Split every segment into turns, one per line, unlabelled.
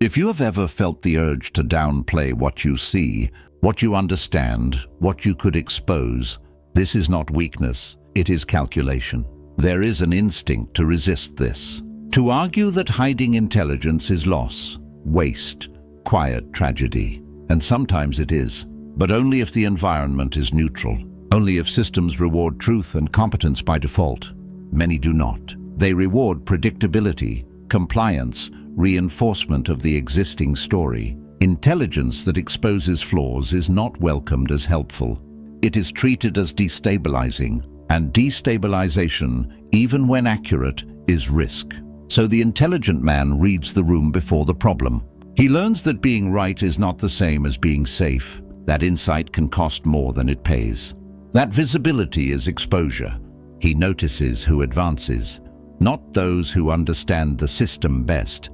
If you have ever felt the urge to downplay what you see, what you understand, what you could expose, this is not weakness, it is calculation. There is an instinct to resist this. To argue that hiding intelligence is loss, waste, quiet tragedy. And sometimes it is, but only if the environment is neutral. Only if systems reward truth and competence by default. Many do not. They reward predictability, compliance, reinforcement of the existing story. Intelligence that exposes flaws is not welcomed as helpful. It is treated as destabilizing, and destabilization, even when accurate, is risk. So the intelligent man reads the room before the problem. He learns that being right is not the same as being safe. That insight can cost more than it pays. That visibility is exposure. He notices who advances, not those who understand the system best,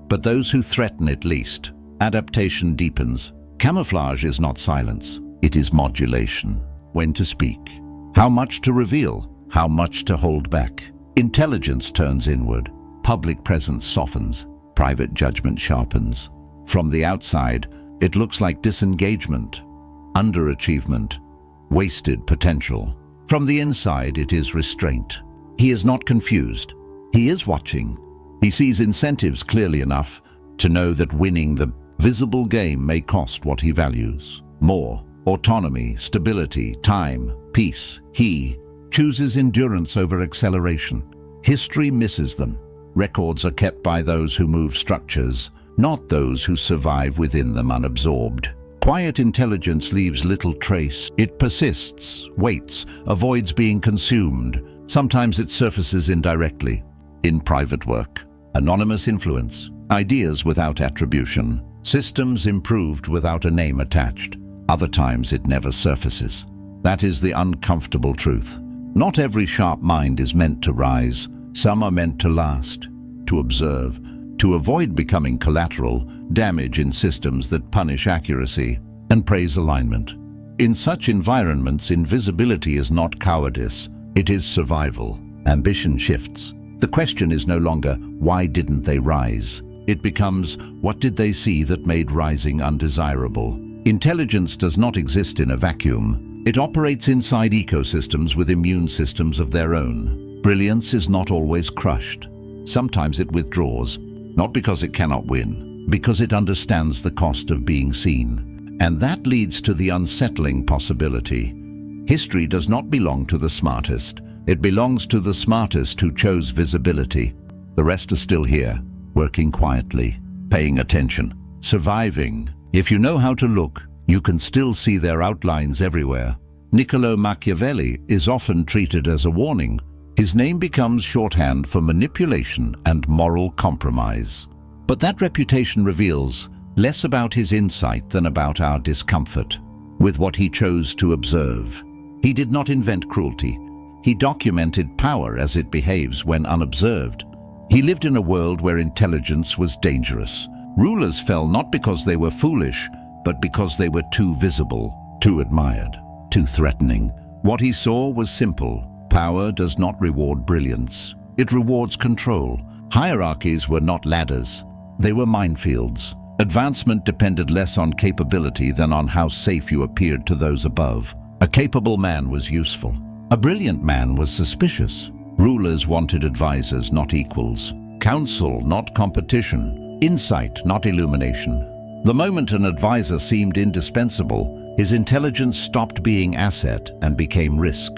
but those who threaten it least. Adaptation deepens. Camouflage is not silence, it is modulation. When to speak, how much to reveal, how much to hold back. Intelligence turns inward. Public presence softens. Private judgment sharpens. From the outside, it looks like disengagement, underachievement, wasted potential. From the inside, it is restraint. He is not confused. He is watching. He sees incentives clearly enough to know that winning the visible game may cost what he values. More: autonomy, stability, time, peace. He chooses endurance over acceleration. History misses them. Records are kept by those who move structures, not those who survive within them unabsorbed. Quiet intelligence leaves little trace. It persists, waits, avoids being consumed. Sometimes it surfaces indirectly, in private work. Anonymous influence, ideas without attribution, systems improved without a name attached. Other times it never surfaces. That is the uncomfortable truth. Not every sharp mind is meant to rise. Some are meant to last, to observe, to avoid becoming collateral, damage in systems that punish accuracy and praise alignment. In such environments, invisibility is not cowardice, it is survival. Ambition shifts. The question is no longer, why didn't they rise? It becomes, what did they see that made rising undesirable? Intelligence does not exist in a vacuum. It operates inside ecosystems with immune systems of their own. Brilliance is not always crushed. Sometimes it withdraws, not because it cannot win, because it understands the cost of being seen. And that leads to the unsettling possibility. History does not belong to the smartest. It belongs to the smartest who chose visibility. The rest are still here, working quietly, paying attention, surviving. If you know how to look, you can still see their outlines everywhere. Niccolo Machiavelli is often treated as a warning. His name becomes shorthand for manipulation and moral compromise. But that reputation reveals less about his insight than about our discomfort with what he chose to observe. He did not invent cruelty. He documented power as it behaves when unobserved. He lived in a world where intelligence was dangerous. Rulers fell not because they were foolish, but because they were too visible, too admired, too threatening. What he saw was simple. Power does not reward brilliance. It rewards control. Hierarchies were not ladders. They were minefields. Advancement depended less on capability than on how safe you appeared to those above. A capable man was useful. A brilliant man was suspicious. Rulers wanted advisors, not equals. Counsel, not competition. Insight, not illumination. The moment an advisor seemed indispensable, his intelligence stopped being asset and became risk.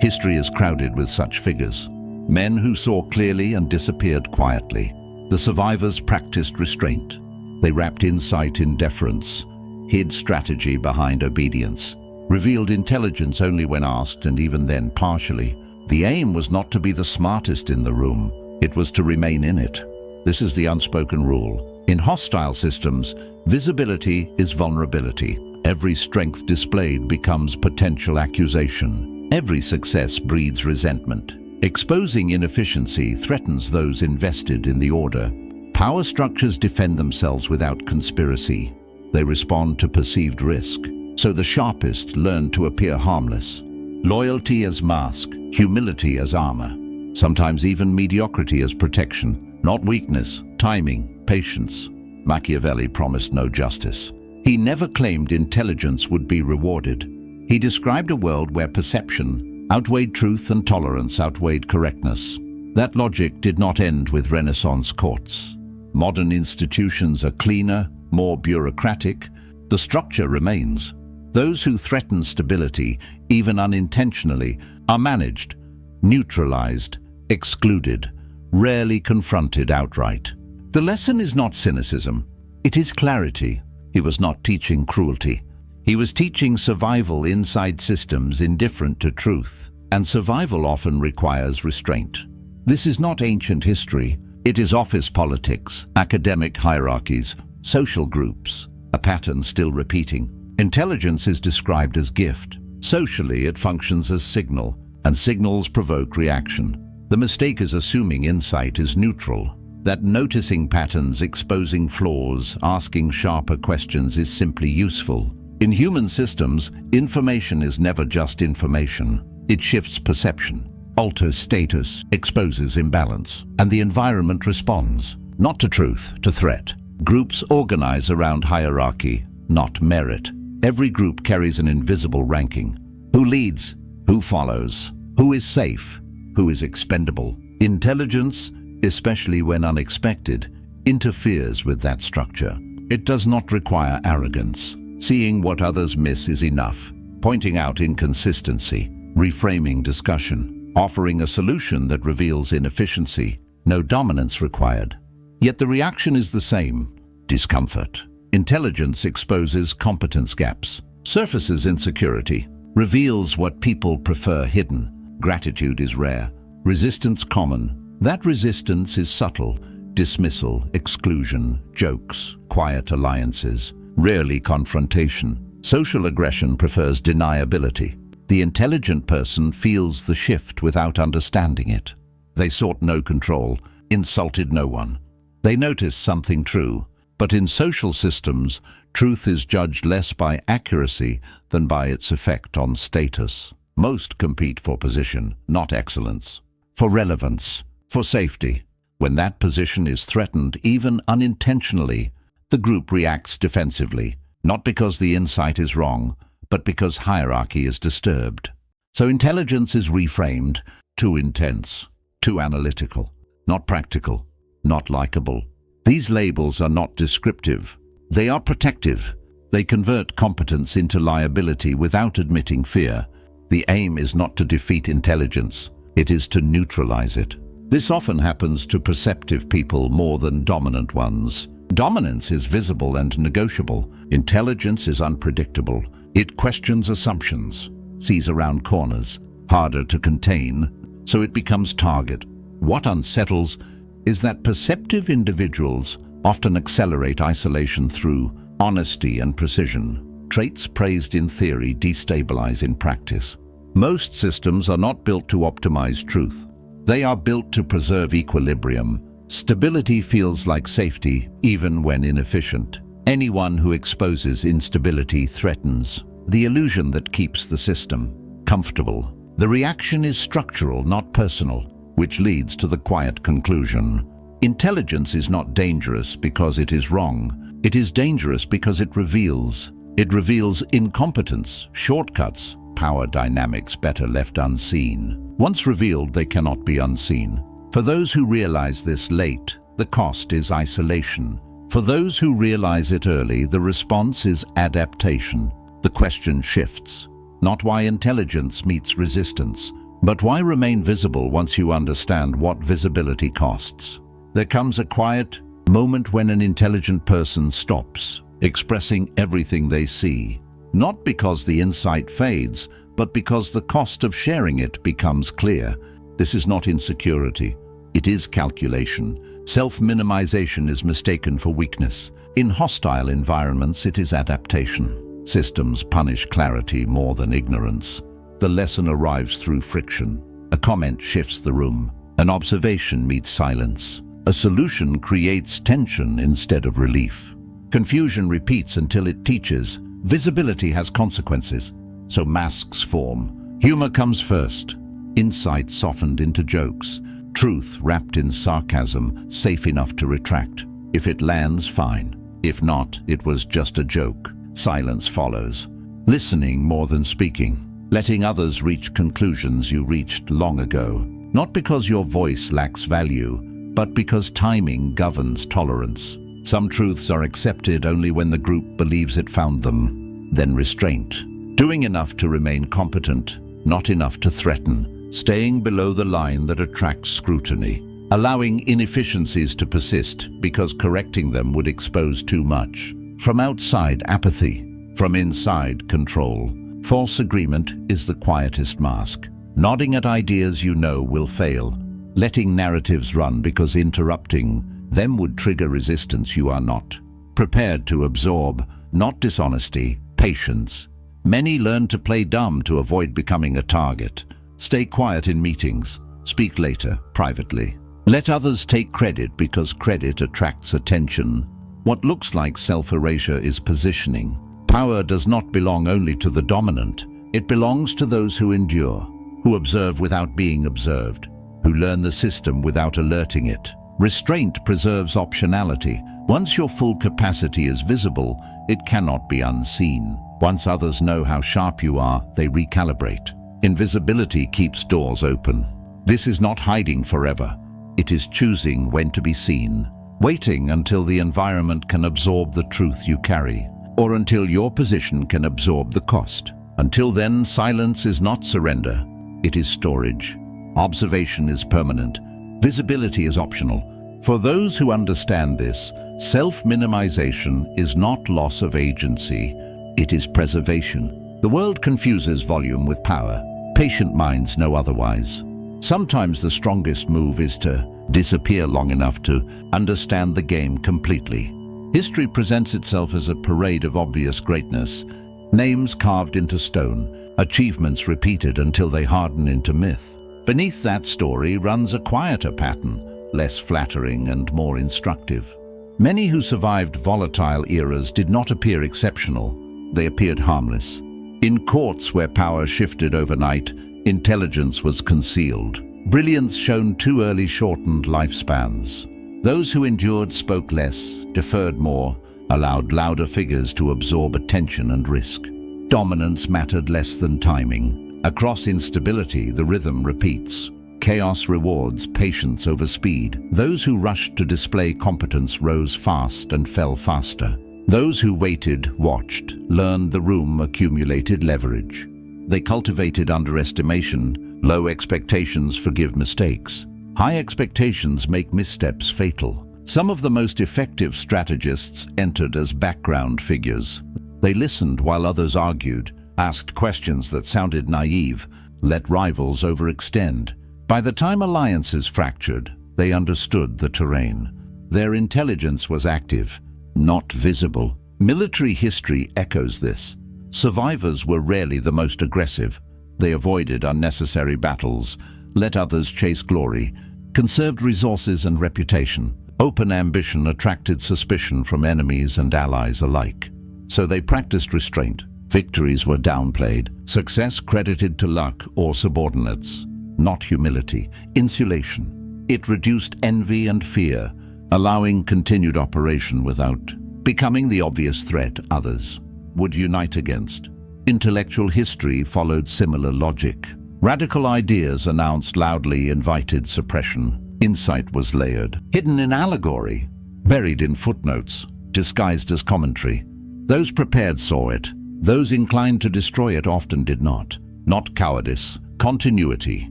History is crowded with such figures. Men who saw clearly and disappeared quietly. The survivors practiced restraint. They wrapped insight in deference, hid strategy behind obedience, revealed intelligence only when asked, and even then partially. The aim was not to be the smartest in the room. It was to remain in it. This is the unspoken rule. In hostile systems, visibility is vulnerability. Every strength displayed becomes potential accusation. Every success breeds resentment. Exposing inefficiency threatens those invested in the order. Power structures defend themselves without conspiracy. They respond to perceived risk. So the sharpest learn to appear harmless. Loyalty as mask, humility as armor. Sometimes even mediocrity as protection. Not weakness, timing, patience. Machiavelli promised no justice. He never claimed intelligence would be rewarded. He described a world where perception outweighed truth and tolerance outweighed correctness. That logic did not end with Renaissance courts. Modern institutions are cleaner, more bureaucratic. The structure remains. Those who threaten stability, even unintentionally, are managed, neutralized, excluded, rarely confronted outright. The lesson is not cynicism. It is clarity. He was not teaching cruelty. He was teaching survival inside systems indifferent to truth, and survival often requires restraint. This is not ancient history. It is office politics, academic hierarchies, social groups, a pattern still repeating. Intelligence is described as gift. Socially, it functions as signal, and signals provoke reaction. The mistake is assuming insight is neutral, that noticing patterns, exposing flaws, asking sharper questions is simply useful. In human systems, information is never just information. It shifts perception, alters status, exposes imbalance, and the environment responds, not to truth, to threat. Groups organize around hierarchy, not merit. Every group carries an invisible ranking. Who leads? Who follows? Who is safe? Who is expendable? Intelligence, especially when unexpected, interferes with that structure. It does not require arrogance. Seeing what others miss is enough. Pointing out inconsistency, reframing discussion, offering a solution that reveals inefficiency. No dominance required. Yet the reaction is the same: discomfort. Intelligence exposes competence gaps, surfaces insecurity, reveals what people prefer hidden. Gratitude is rare, resistance common. That resistance is subtle: dismissal, exclusion, jokes, quiet alliances, rarely confrontation. Social aggression prefers deniability. The intelligent person feels the shift without understanding it. They sought no control, insulted no one. They noticed something true. But in social systems, truth is judged less by accuracy than by its effect on status. Most compete for position, not excellence, for relevance, for safety. When that position is threatened, even unintentionally, the group reacts defensively, not because the insight is wrong, but because hierarchy is disturbed. So intelligence is reframed: too intense, too analytical, not practical, not likable. These labels are not descriptive. They are protective. They convert competence into liability without admitting fear. The aim is not to defeat intelligence. It is to neutralize it. This often happens to perceptive people more than dominant ones. Dominance is visible and negotiable. Intelligence is unpredictable. It questions assumptions, sees around corners, harder to contain, so it becomes target. What unsettles is that perceptive individuals often accelerate isolation through honesty and precision. Traits praised in theory destabilize in practice. Most systems are not built to optimize truth. They are built to preserve equilibrium. Stability feels like safety, even when inefficient. Anyone who exposes instability threatens the illusion that keeps the system comfortable. The reaction is structural, not personal, which leads to the quiet conclusion: intelligence is not dangerous because it is wrong. It is dangerous because it reveals. It reveals incompetence, shortcuts, power dynamics better left unseen. Once revealed, they cannot be unseen. For those who realize this late, the cost is isolation. For those who realize it early, the response is adaptation. The question shifts: not why intelligence meets resistance, but why remain visible once you understand what visibility costs. There comes a quiet moment when an intelligent person stops expressing everything they see, not because the insight fades, but because the cost of sharing it becomes clear. This is not insecurity. It is calculation. Self-minimization is mistaken for weakness. In hostile environments, it is adaptation. Systems punish clarity more than ignorance. The lesson arrives through friction. A comment shifts the room. An observation meets silence. A solution creates tension instead of relief. Confusion repeats until it teaches. Visibility has consequences, so masks form. Humor comes first. Insight softened into jokes. Truth wrapped in sarcasm, safe enough to retract. If it lands, fine. If not, it was just a joke. Silence follows. Listening more than speaking. Letting others reach conclusions you reached long ago. Not because your voice lacks value, but because timing governs tolerance. Some truths are accepted only when the group believes it found them. Then restraint. Doing enough to remain competent, not enough to threaten. Staying below the line that attracts scrutiny. Allowing inefficiencies to persist because correcting them would expose too much. From outside, apathy. From inside, control. False agreement is the quietest mask. Nodding at ideas you know will fail. Letting narratives run because interrupting them would trigger resistance you are not prepared to absorb. Not dishonesty, patience. Many learn to play dumb to avoid becoming a target. Stay quiet in meetings. Speak later, privately. Let others take credit because credit attracts attention. What looks like self-erasure is positioning. Power does not belong only to the dominant. It belongs to those who endure, who observe without being observed, who learn the system without alerting it. Restraint preserves optionality. Once your full capacity is visible, it cannot be unseen. Once others know how sharp you are, they recalibrate. Invisibility keeps doors open. This is not hiding forever. It is choosing when to be seen, waiting until the environment can absorb the truth you carry, or until your position can absorb the cost. Until then, silence is not surrender, it is storage. Observation is permanent. Visibility is optional. For those who understand this, self-minimization is not loss of agency, it is preservation. The world confuses volume with power. Patient minds know otherwise. Sometimes the strongest move is to disappear long enough to understand the game completely. History presents itself as a parade of obvious greatness, names carved into stone, achievements repeated until they harden into myth. Beneath that story runs a quieter pattern, less flattering and more instructive. Many who survived volatile eras did not appear exceptional, they appeared harmless. In courts where power shifted overnight, intelligence was concealed. Brilliance shown too early shortened lifespans. Those who endured spoke less, deferred more, allowed louder figures to absorb attention and risk. Dominance mattered less than timing. Across instability, the rhythm repeats. Chaos rewards patience over speed. Those who rushed to display competence rose fast and fell faster. Those who waited, watched, learned the room accumulated leverage. They cultivated underestimation. Low expectations forgive mistakes. High expectations make missteps fatal. Some of the most effective strategists entered as background figures. They listened while others argued, asked questions that sounded naive, let rivals overextend. By the time alliances fractured, they understood the terrain. Their intelligence was active, not visible. Military history echoes this. Survivors were rarely the most aggressive. They avoided unnecessary battles, let others chase glory, conserved resources and reputation. Open ambition attracted suspicion from enemies and allies alike. So they practiced restraint. Victories were downplayed, success credited to luck or subordinates. Not humility, insulation. It reduced envy and fear, allowing continued operation without becoming the obvious threat others would unite against. Intellectual history followed similar logic. Radical ideas announced loudly invited suppression. Insight was layered, hidden in allegory, buried in footnotes, disguised as commentary. Those prepared saw it. Those inclined to destroy it often did not. Not cowardice, continuity.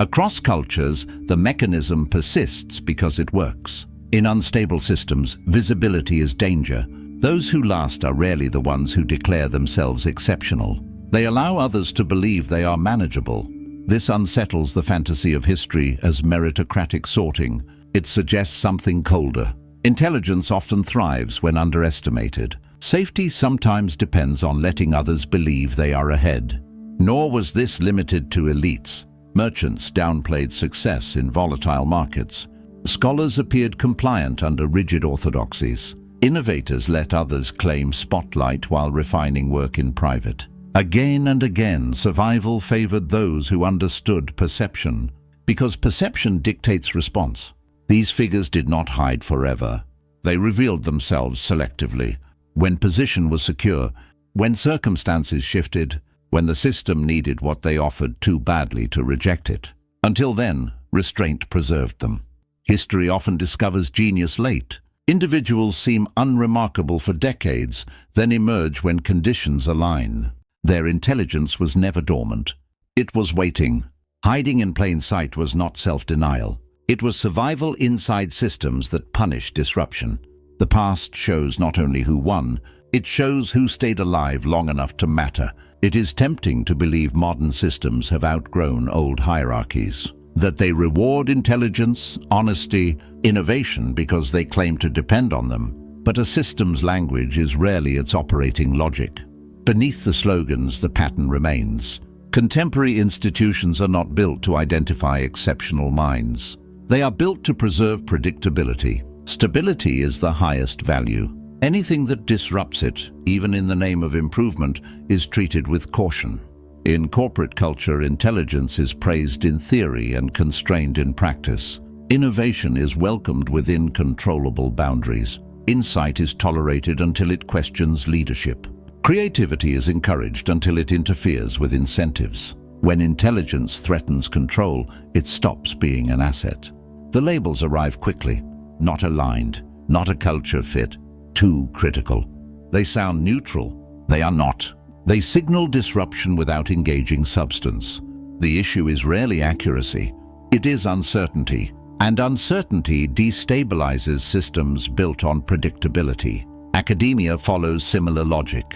Across cultures, the mechanism persists because it works. In unstable systems, visibility is danger. Those who last are rarely the ones who declare themselves exceptional. They allow others to believe they are manageable. This unsettles the fantasy of history as meritocratic sorting. It suggests something colder. Intelligence often thrives when underestimated. Safety sometimes depends on letting others believe they are ahead. Nor was this limited to elites. Merchants downplayed success in volatile markets. Scholars appeared compliant under rigid orthodoxies. Innovators let others claim spotlight while refining work in private. Again and again, survival favored those who understood perception, because perception dictates response. These figures did not hide forever. They revealed themselves selectively, when position was secure, when circumstances shifted, when the system needed what they offered too badly to reject it. Until then, restraint preserved them. History often discovers genius late. Individuals seem unremarkable for decades, then emerge when conditions align. Their intelligence was never dormant. It was waiting. Hiding in plain sight was not self-denial. It was survival inside systems that punish disruption. The past shows not only who won, it shows who stayed alive long enough to matter. It is tempting to believe modern systems have outgrown old hierarchies, that they reward intelligence, honesty, innovation because they claim to depend on them. But a system's language is rarely its operating logic. Beneath the slogans, the pattern remains. Contemporary institutions are not built to identify exceptional minds. They are built to preserve predictability. Stability is the highest value. Anything that disrupts it, even in the name of improvement, is treated with caution. In corporate culture, intelligence is praised in theory and constrained in practice. Innovation is welcomed within controllable boundaries. Insight is tolerated until it questions leadership. Creativity is encouraged until it interferes with incentives. When intelligence threatens control, it stops being an asset. The labels arrive quickly, not aligned, not a culture fit, too critical. They sound neutral. They are not. They signal disruption without engaging substance. The issue is rarely accuracy. It is uncertainty, and uncertainty destabilizes systems built on predictability. Academia follows similar logic.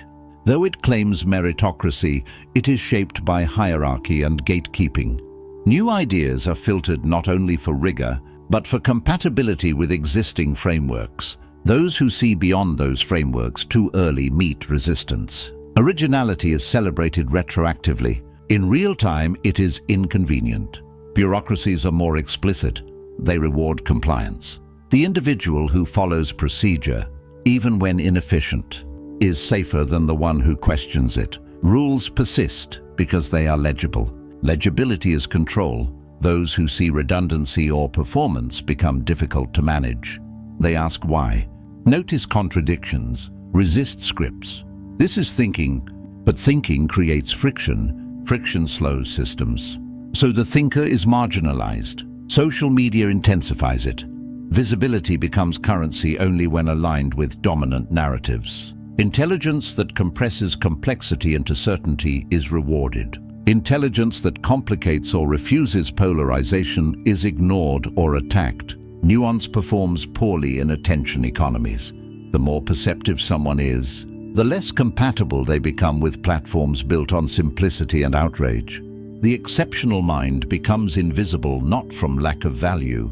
Though it claims meritocracy, it is shaped by hierarchy and gatekeeping. New ideas are filtered not only for rigor, but for compatibility with existing frameworks. Those who see beyond those frameworks too early meet resistance. Originality is celebrated retroactively. In real time, it is inconvenient. Bureaucracies are more explicit. They reward compliance. The individual who follows procedure, even when inefficient, is safer than the one who questions it. Rules persist because they are legible. Legibility is control. Those who see redundancy or performance become difficult to manage. They ask why. Notice contradictions. Resist scripts. This is thinking, but thinking creates friction. Friction slows systems. So the thinker is marginalized. Social media intensifies it. Visibility becomes currency only when aligned with dominant narratives. Intelligence that compresses complexity into certainty is rewarded. Intelligence that complicates or refuses polarization is ignored or attacked. Nuance performs poorly in attention economies. The more perceptive someone is, the less compatible they become with platforms built on simplicity and outrage. The exceptional mind becomes invisible not from lack of value,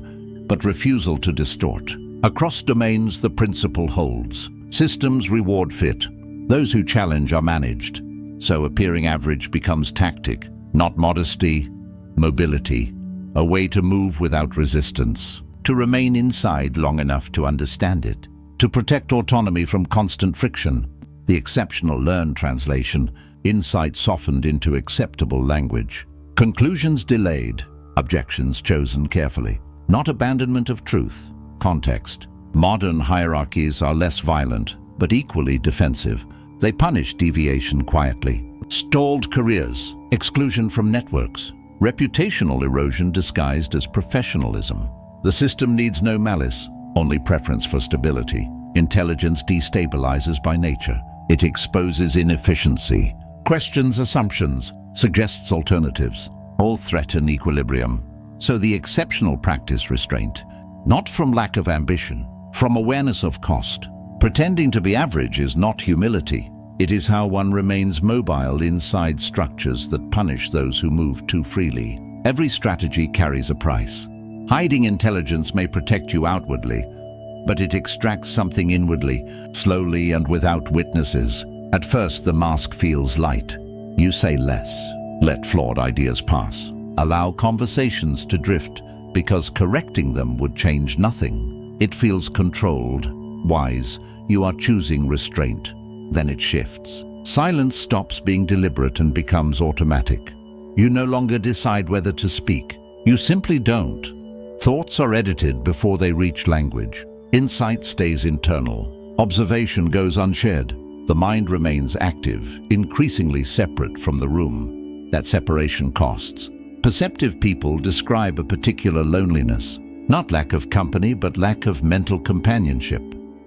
but refusal to distort. Across domains, the principle holds. Systems reward fit. Those who challenge are managed. So appearing average becomes tactic, not modesty, mobility, a way to move without resistance, to remain inside long enough to understand it, to protect autonomy from constant friction. The exceptional learn translation, insight softened into acceptable language. Conclusions delayed, objections chosen carefully. Not abandonment of truth, context. Modern hierarchies are less violent, but equally defensive. They punish deviation quietly. Stalled careers, exclusion from networks, reputational erosion disguised as professionalism. The system needs no malice, only preference for stability. Intelligence destabilizes by nature. It exposes inefficiency, questions assumptions, suggests alternatives. All threaten equilibrium. So the exceptional practice restraint, not from lack of ambition, from awareness of cost. Pretending to be average is not humility. It is how one remains mobile inside structures that punish those who move too freely. Every strategy carries a price. Hiding intelligence may protect you outwardly, but it extracts something inwardly, slowly and without witnesses. At first, the mask feels light. You say less. Let flawed ideas pass. Allow conversations to drift, because correcting them would change nothing. It feels controlled, wise. You are choosing restraint. Then it shifts. Silence stops being deliberate and becomes automatic. You no longer decide whether to speak. You simply don't. Thoughts are edited before they reach language. Insight stays internal. Observation goes unshared. The mind remains active, increasingly separate from the room. That separation costs. Perceptive people describe a particular loneliness, not lack of company, but lack of mental companionship.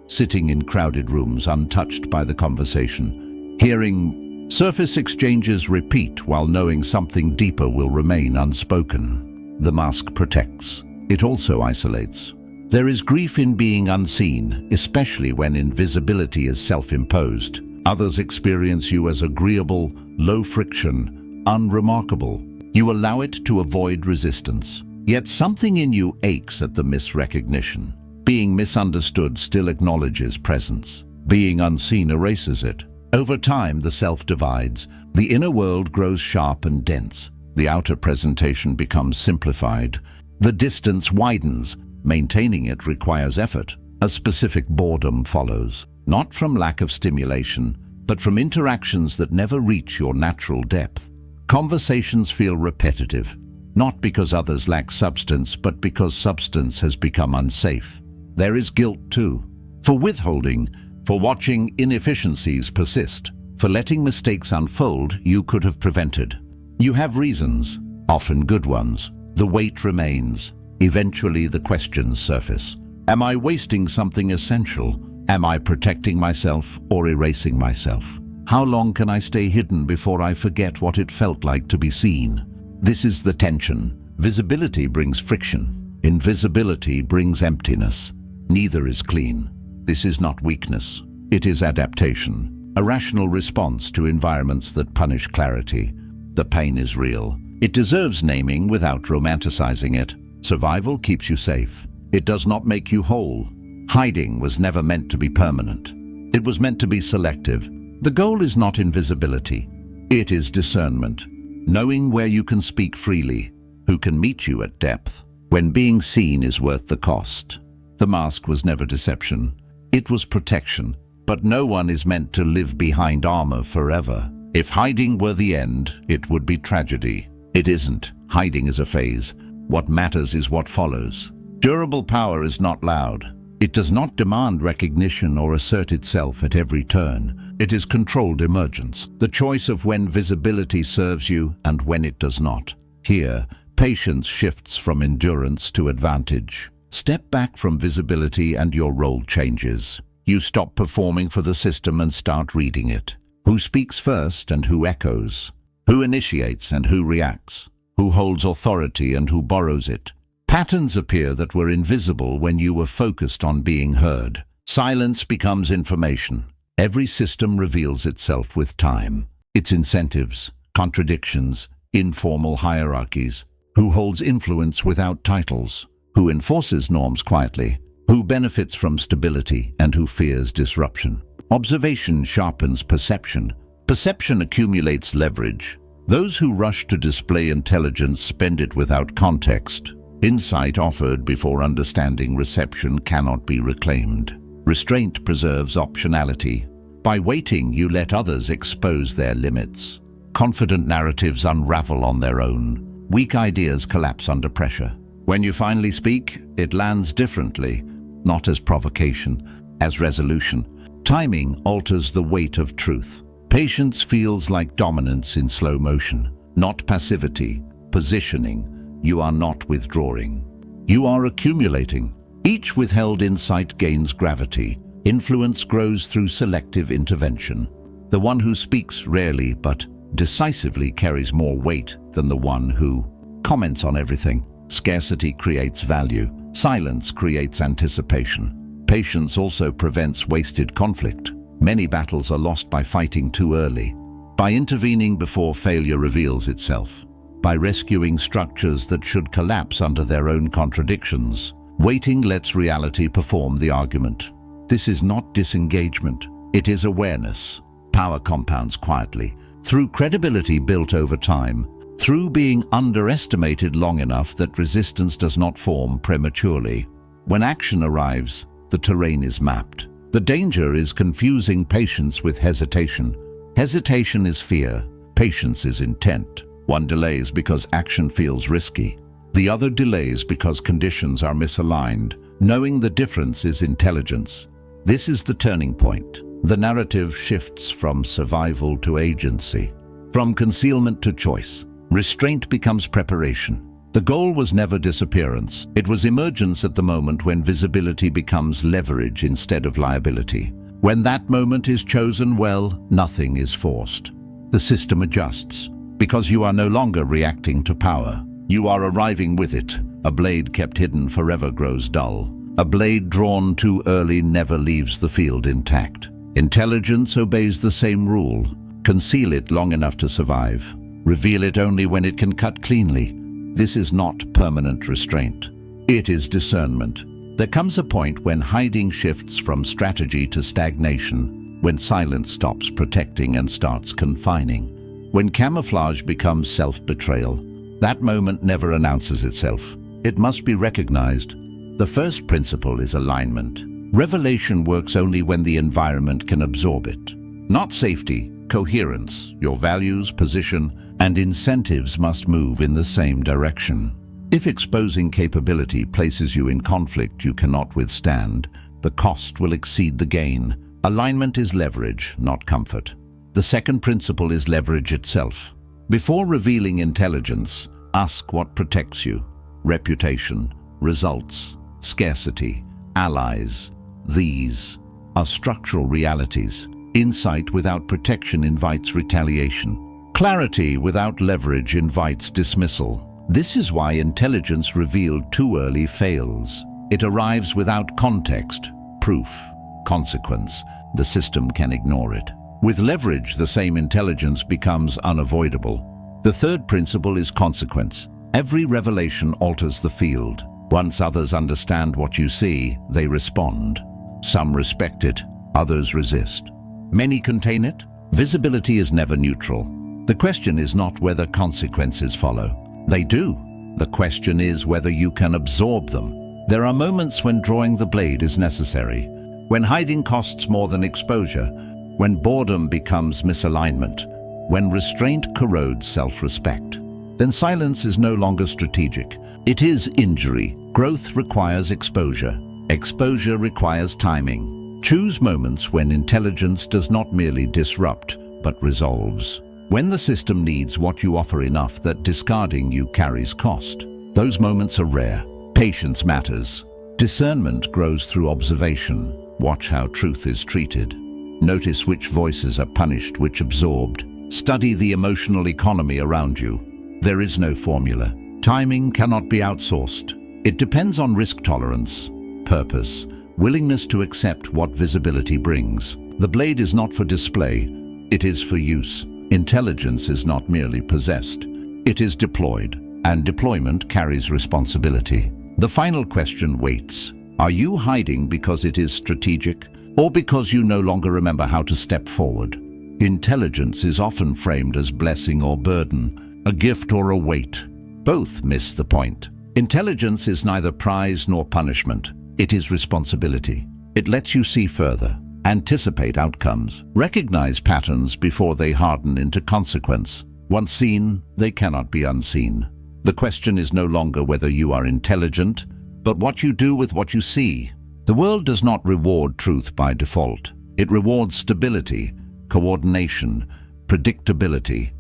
Sitting in crowded rooms untouched by the conversation, hearing surface exchanges repeat while knowing something deeper will remain unspoken. The mask protects. It also isolates. There is grief in being unseen, especially when invisibility is self-imposed. Others experience you as agreeable, low friction, unremarkable. You allow it to avoid resistance. Yet something in you aches at the misrecognition. Being misunderstood still acknowledges presence. Being unseen erases it. Over time, the self divides. The inner world grows sharp and dense. The outer presentation becomes simplified. The distance widens. Maintaining it requires effort. A specific boredom follows, not from lack of stimulation, but from interactions that never reach your natural depth. Conversations feel repetitive, not because others lack substance, but because substance has become unsafe. There is guilt too, for withholding, for watching inefficiencies persist, for letting mistakes unfold you could have prevented. You have reasons, often good ones. The weight remains. Eventually the questions surface. Am I wasting something essential? Am I protecting myself or erasing myself? How long can I stay hidden before I forget what it felt like to be seen? This is the tension. Visibility brings friction. Invisibility brings emptiness. Neither is clean. This is not weakness. It is adaptation. A rational response to environments that punish clarity. The pain is real. It deserves naming without romanticizing it. Survival keeps you safe. It does not make you whole. Hiding was never meant to be permanent. It was meant to be selective. The goal is not invisibility. It is discernment. Knowing where you can speak freely, who can meet you at depth, when being seen is worth the cost. The mask was never deception. It was protection. But no one is meant to live behind armor forever. If hiding were the end, it would be tragedy. It isn't. Hiding is a phase. What matters is what follows. Durable power is not loud. It does not demand recognition or assert itself at every turn. It is controlled emergence, the choice of when visibility serves you and when it does not. Here, patience shifts from endurance to advantage. Step back from visibility and your role changes. You stop performing for the system and start reading it. Who speaks first and who echoes? Who initiates and who reacts? Who holds authority and who borrows it? Patterns appear that were invisible when you were focused on being heard. Silence becomes information. Every system reveals itself with time. Its incentives, contradictions, informal hierarchies. Who holds influence without titles? Who enforces norms quietly? Who benefits from stability and who fears disruption? Observation sharpens perception. Perception accumulates leverage. Those who rush to display intelligence spend it without context. Insight offered before understanding reception cannot be reclaimed. Restraint preserves optionality. By waiting, you let others expose their limits. Confident narratives unravel on their own. Weak ideas collapse under pressure. When you finally speak, it lands differently, not as provocation, as resolution. Timing alters the weight of truth. Patience feels like dominance in slow motion, not passivity, positioning. You are not withdrawing. You are accumulating. Each withheld insight gains gravity. Influence grows through selective intervention. The one who speaks rarely but decisively carries more weight than the one who comments on everything. Scarcity creates value. Silence creates anticipation. Patience also prevents wasted conflict. Many battles are lost by fighting too early, by intervening before failure reveals itself, by rescuing structures that should collapse under their own contradictions. Waiting lets reality perform the argument. This is not disengagement, it is awareness. Power compounds quietly, through credibility built over time, through being underestimated long enough that resistance does not form prematurely. When action arrives, the terrain is mapped. The danger is confusing patience with hesitation. Hesitation is fear, patience is intent. One delays because action feels risky. The other delays because conditions are misaligned. Knowing the difference is intelligence. This is the turning point. The narrative shifts from survival to agency, from concealment to choice. Restraint becomes preparation. The goal was never disappearance. It was emergence at the moment when visibility becomes leverage instead of liability. When that moment is chosen well, nothing is forced. The system adjusts. Because you are no longer reacting to power. You are arriving with it. A blade kept hidden forever grows dull. A blade drawn too early never leaves the field intact. Intelligence obeys the same rule. Conceal it long enough to survive. Reveal it only when it can cut cleanly. This is not permanent restraint. It is discernment. There comes a point when hiding shifts from strategy to stagnation, when silence stops protecting and starts confining. When camouflage becomes self-betrayal, that moment never announces itself. It must be recognized. The first principle is alignment. Revelation works only when the environment can absorb it. Not safety, coherence. Your values, position, and incentives must move in the same direction. If exposing capability places you in conflict you cannot withstand, the cost will exceed the gain. Alignment is leverage, not comfort. The second principle is leverage itself. Before revealing intelligence, ask what protects you. Reputation, results, scarcity, allies. These are structural realities. Insight without protection invites retaliation. Clarity without leverage invites dismissal. This is why intelligence revealed too early fails. It arrives without context, proof, consequence. The system can ignore it. With leverage, the same intelligence becomes unavoidable. The third principle is consequence. Every revelation alters the field. Once others understand what you see, they respond. Some respect it, others resist. Many contain it. Visibility is never neutral. The question is not whether consequences follow. They do. The question is whether you can absorb them. There are moments when drawing the blade is necessary, when hiding costs more than exposure, when boredom becomes misalignment, when restraint corrodes self-respect. Then silence is no longer strategic. It is injury. Growth requires exposure. Exposure requires timing. Choose moments when intelligence does not merely disrupt, but resolves. When the system needs what you offer enough that discarding you carries cost. Those moments are rare. Patience matters. Discernment grows through observation. Watch how truth is treated. Notice which voices are punished, which absorbed. Study the emotional economy around you. There is no formula. Timing cannot be outsourced. It depends on risk tolerance, purpose, willingness to accept what visibility brings. The blade is not for display, it is for use. Intelligence is not merely possessed, it is deployed, and deployment carries responsibility. The final question waits. Are you hiding because it is strategic, or because you no longer remember how to step forward? Intelligence is often framed as blessing or burden, a gift or a weight. Both miss the point. Intelligence is neither prize nor punishment. It is responsibility. It lets you see further, anticipate outcomes, recognize patterns before they harden into consequence. Once seen, they cannot be unseen. The question is no longer whether you are intelligent, but what you do with what you see. The world does not reward truth by default. It rewards stability, coordination, predictability.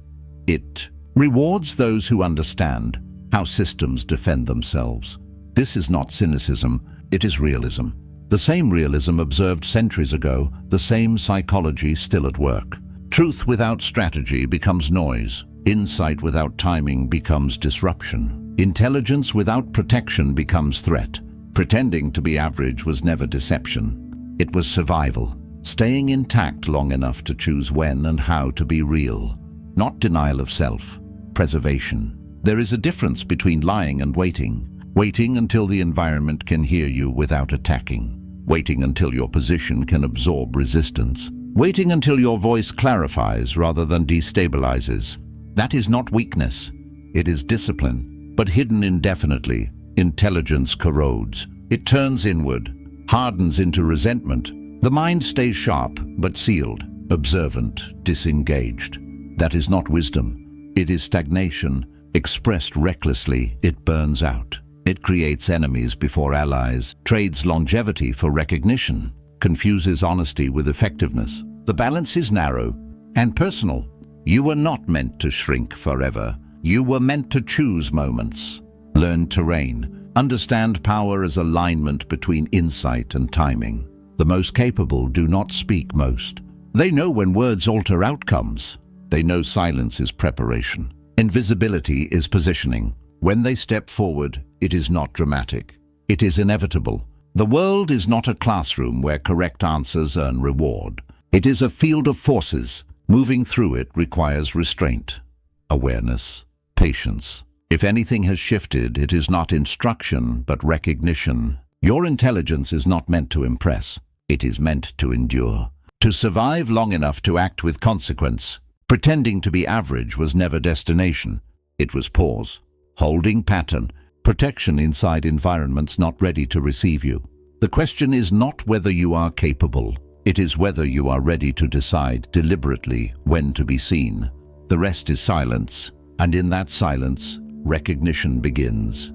It rewards those who understand how systems defend themselves. This is not cynicism, it is realism. The same realism observed centuries ago, the same psychology still at work. Truth without strategy becomes noise. Insight without timing becomes disruption. Intelligence without protection becomes threat. Pretending to be average was never deception. It was survival. Staying intact long enough to choose when and how to be real. Not denial of self, preservation. There is a difference between lying and waiting. Waiting until the environment can hear you without attacking. Waiting until your position can absorb resistance. Waiting until your voice clarifies rather than destabilizes. That is not weakness. It is discipline, but hidden indefinitely. Intelligence corrodes. It turns inward, hardens into resentment. The mind stays sharp, but sealed, observant, disengaged. That is not wisdom. It is stagnation. Expressed recklessly, it burns out. It creates enemies before allies, trades longevity for recognition, confuses honesty with effectiveness. The balance is narrow and personal. You were not meant to shrink forever. You were meant to choose moments. Learn terrain. Understand power as alignment between insight and timing. The most capable do not speak most. They know when words alter outcomes. They know silence is preparation. Invisibility is positioning. When they step forward, it is not dramatic. It is inevitable. The world is not a classroom where correct answers earn reward. It is a field of forces. Moving through it requires restraint, awareness, patience. If anything has shifted, it is not instruction, but recognition. Your intelligence is not meant to impress. It is meant to endure. To survive long enough to act with consequence. Pretending to be average was never destination. It was pause. Holding pattern. Protection inside environments not ready to receive you. The question is not whether you are capable. It is whether you are ready to decide deliberately when to be seen. The rest is silence. And in that silence, recognition begins.